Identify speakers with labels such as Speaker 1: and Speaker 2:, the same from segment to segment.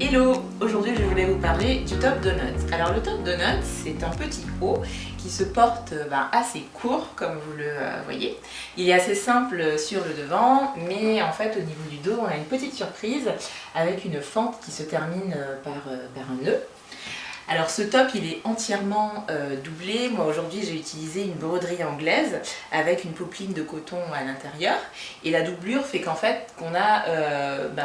Speaker 1: Hello! Aujourd'hui je voulais vous parler du top donut. Alors le top donut c'est un petit haut qui se porte assez court comme vous le voyez. Il est assez simple sur le devant mais en fait au niveau du dos on a une petite surprise avec une fente qui se termine par un nœud. Alors ce top il est entièrement doublé. Moi aujourd'hui j'ai utilisé une broderie anglaise avec une popeline de coton à l'intérieur et la doublure fait qu'en fait qu'on a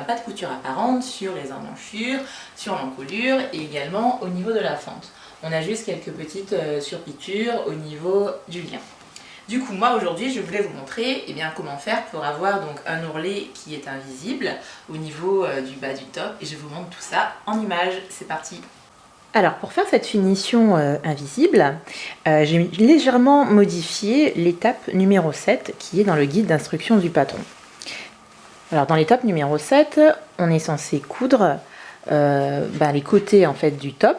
Speaker 1: pas de couture apparente sur les emmanchures, sur l'encolure et également au niveau de la fente. On a juste quelques petites surpiqûres au niveau du lien. Du coup moi aujourd'hui je voulais vous montrer comment faire pour avoir donc un ourlet qui est invisible au niveau du bas du top et je vous montre tout ça en images. C'est parti! Alors pour faire cette finition invisible, j'ai légèrement modifié l'étape numéro 7 qui est dans le guide d'instruction du patron. Alors dans l'étape numéro 7, on est censé coudre les côtés en fait du top.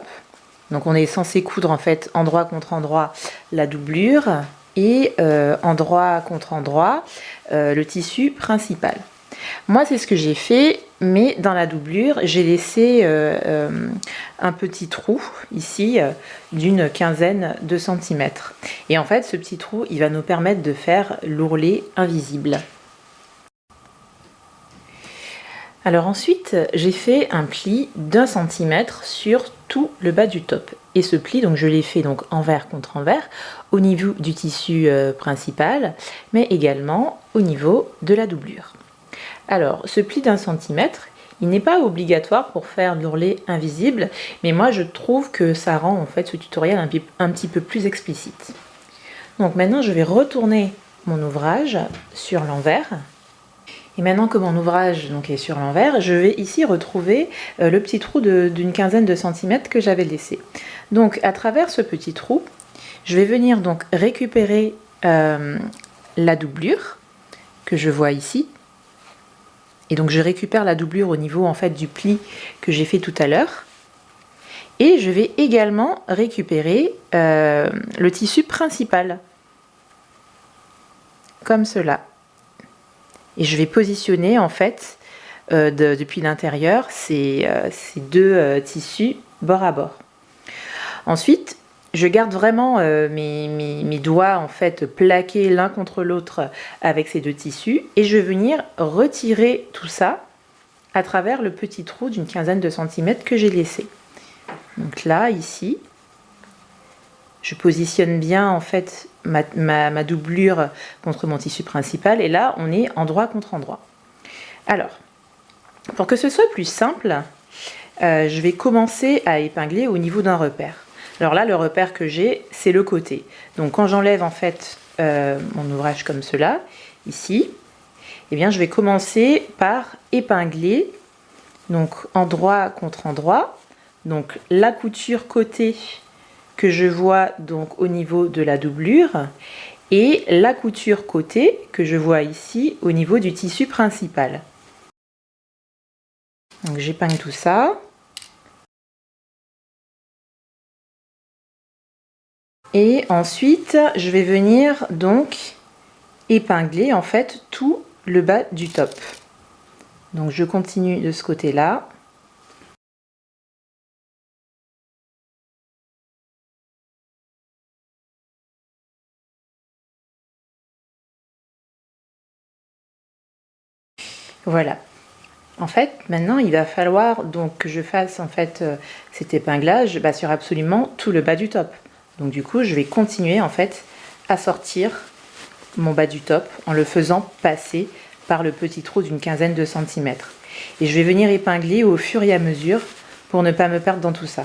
Speaker 1: Donc on est censé coudre en fait endroit contre endroit la doublure et endroit contre endroit le tissu principal. Moi c'est ce que j'ai fait, mais dans la doublure j'ai laissé un petit trou ici d'une quinzaine de centimètres et en fait ce petit trou il va nous permettre de faire l'ourlet invisible. Alors ensuite j'ai fait un pli d'1 centimètre sur tout le bas du top et ce pli donc je l'ai fait donc envers contre envers au niveau du tissu principal mais également au niveau de la doublure. Alors, ce pli d'1 centimètre, il n'est pas obligatoire pour faire de l'ourlet invisible, mais moi je trouve que ça rend en fait ce tutoriel un petit peu plus explicite. Donc maintenant je vais retourner mon ouvrage sur l'envers. Et maintenant que mon ouvrage donc, est sur l'envers, je vais ici retrouver le petit trou d'une quinzaine de centimètres que j'avais laissé. Donc à travers ce petit trou, je vais venir donc récupérer la doublure que je vois ici. Et donc je récupère la doublure au niveau en fait du pli que j'ai fait tout à l'heure. Et je vais également récupérer le tissu principal. Comme cela. Et je vais positionner en fait depuis l'intérieur ces deux tissus bord à bord. Ensuite, je garde vraiment mes doigts en fait plaqués l'un contre l'autre avec ces deux tissus et je vais venir retirer tout ça à travers le petit trou d'une quinzaine de centimètres que j'ai laissé. Donc là, ici, je positionne bien en fait ma doublure contre mon tissu principal et là, on est endroit contre endroit. Alors, pour que ce soit plus simple, je vais commencer à épingler au niveau d'un repère. Alors là, le repère que j'ai, c'est le côté. Donc quand j'enlève en fait mon ouvrage comme cela, ici, eh bien, je vais commencer par épingler, donc endroit contre endroit, donc la couture côté que je vois donc au niveau de la doublure et la couture côté que je vois ici au niveau du tissu principal. Donc j'épingle tout ça. Et ensuite, je vais venir donc épingler en fait tout le bas du top. Donc je continue de ce côté-là. Voilà. En fait, maintenant, il va falloir donc que je fasse en fait cet épinglage sur absolument tout le bas du top. Donc du coup, je vais continuer en fait à sortir mon bas du top en le faisant passer par le petit trou d'une quinzaine de centimètres. Et je vais venir épingler au fur et à mesure pour ne pas me perdre dans tout ça.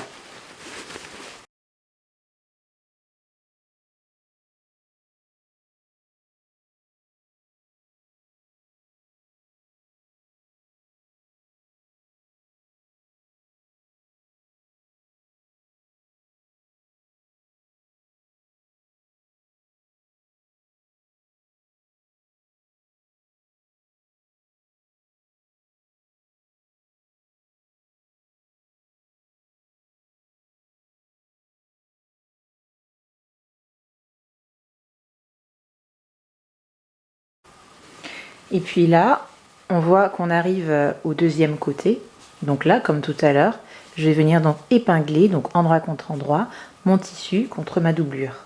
Speaker 1: Et puis là, on voit qu'on arrive au deuxième côté. Donc là, comme tout à l'heure, je vais venir donc épingler, donc endroit contre endroit, mon tissu contre ma doublure.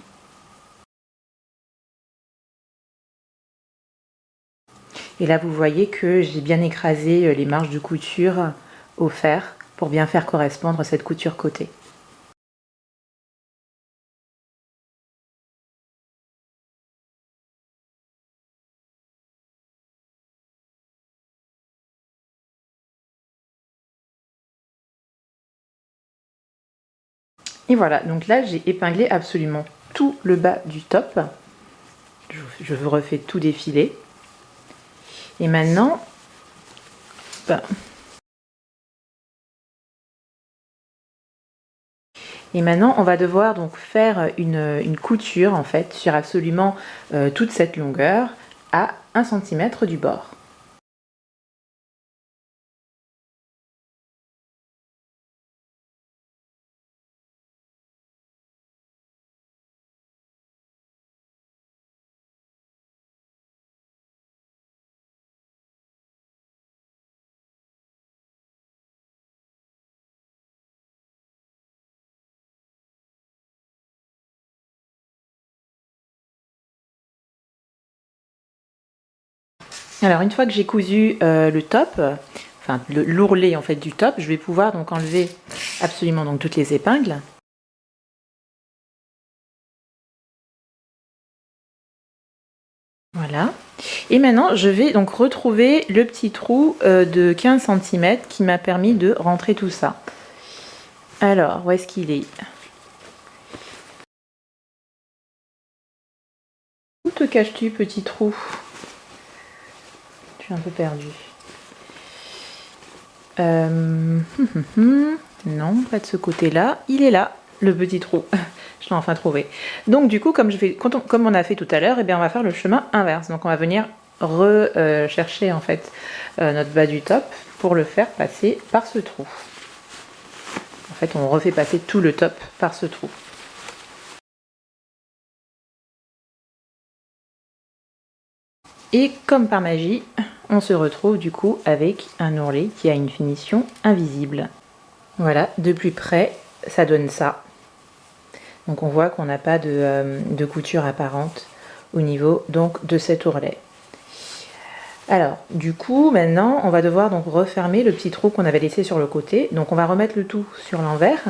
Speaker 1: Et là, vous voyez que j'ai bien écrasé les marges de couture au fer pour bien faire correspondre cette couture côté. Et voilà, donc là j'ai épinglé absolument tout le bas du top. Je vous refais tout défiler. Et maintenant, on va devoir donc faire une couture en fait sur absolument toute cette longueur à 1 cm du bord. Alors une fois que j'ai cousu le top, enfin l'ourlet en fait du top, je vais pouvoir donc enlever absolument donc toutes les épingles. Voilà. Et maintenant je vais donc retrouver le petit trou de 15 cm qui m'a permis de rentrer tout ça. Alors, où est-ce qu'il est? Où te caches-tu, petit trou? Je suis un peu perdue. Non, pas de ce côté-là. Il est là, le petit trou. Je l'ai enfin trouvé. Donc du coup, comme on a fait tout à l'heure, eh bien, on va faire le chemin inverse. Donc on va venir rechercher en fait notre bas du top pour le faire passer par ce trou. En fait, on refait passer tout le top par ce trou. Et comme par magie, on se retrouve du coup avec un ourlet qui a une finition invisible. Voilà, de plus près, ça donne ça. Donc on voit qu'on n'a pas de couture apparente au niveau donc de cet ourlet. Alors, du coup, maintenant, on va devoir donc refermer le petit trou qu'on avait laissé sur le côté. Donc on va remettre le tout sur l'envers.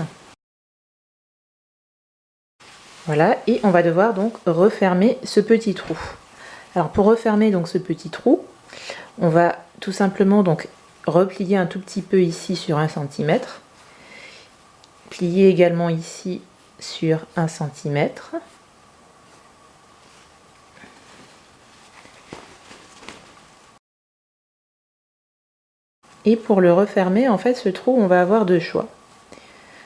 Speaker 1: Voilà, et on va devoir donc refermer ce petit trou. Alors pour refermer donc ce petit trou, on va tout simplement donc replier un tout petit peu ici sur 1 cm, plier également ici sur 1 cm, et pour le refermer, en fait, ce trou, on va avoir deux choix.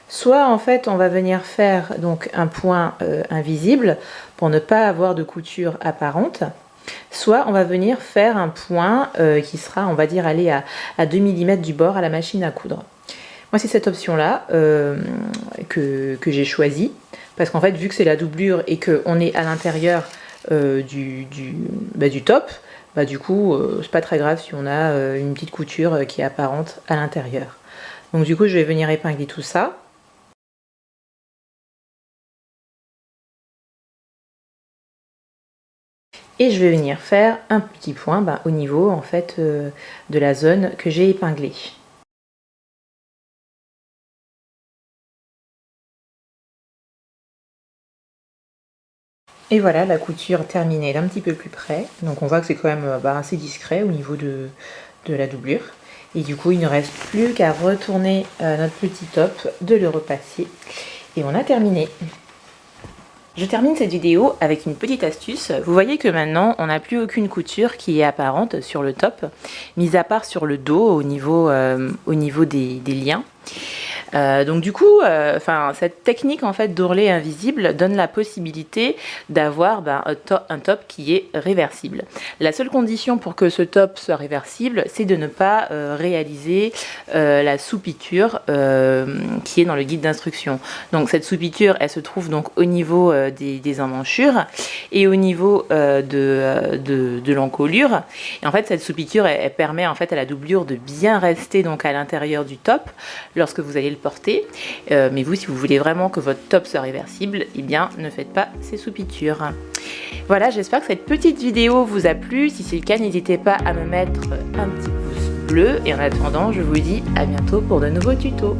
Speaker 1: Soit en fait on va venir faire donc un point invisible pour ne pas avoir de couture apparente, soit on va venir faire un point qui sera, on va dire, aller à 2 mm du bord à la machine à coudre. Moi c'est cette option là que j'ai choisie, parce qu'en fait vu que c'est la doublure et qu'on est à l'intérieur du top, du coup c'est pas très grave si on a une petite couture qui est apparente à l'intérieur. Donc du coup je vais venir épingler tout ça. Et je vais venir faire un petit point au niveau en fait de la zone que j'ai épinglée. Et voilà la couture terminée d'un petit peu plus près. Donc on voit que c'est quand même assez discret au niveau de la doublure. Et du coup il ne reste plus qu'à retourner notre petit top, de le repasser. Et on a terminé. Je termine cette vidéo avec une petite astuce. Vous voyez que maintenant, on n'a plus aucune couture qui est apparente sur le top, mis à part sur le dos au niveau des liens. Donc du coup, cette technique en fait d'ourlet invisible donne la possibilité d'avoir un top qui est réversible. La seule condition pour que ce top soit réversible, c'est de ne pas réaliser la soupiture qui est dans le guide d'instruction. Donc cette soupiture, elle se trouve donc au niveau des emmanchures et au niveau de l'encolure. Et en fait, cette soupiture, elle permet en fait à la doublure de bien rester donc à l'intérieur du top lorsque vous allez le porter. Mais vous, si vous voulez vraiment que votre top soit réversible, eh bien, ne faites pas ces soupitures. Voilà, j'espère que cette petite vidéo vous a plu. Si c'est le cas, n'hésitez pas à me mettre un petit pouce bleu. Et en attendant, je vous dis à bientôt pour de nouveaux tutos.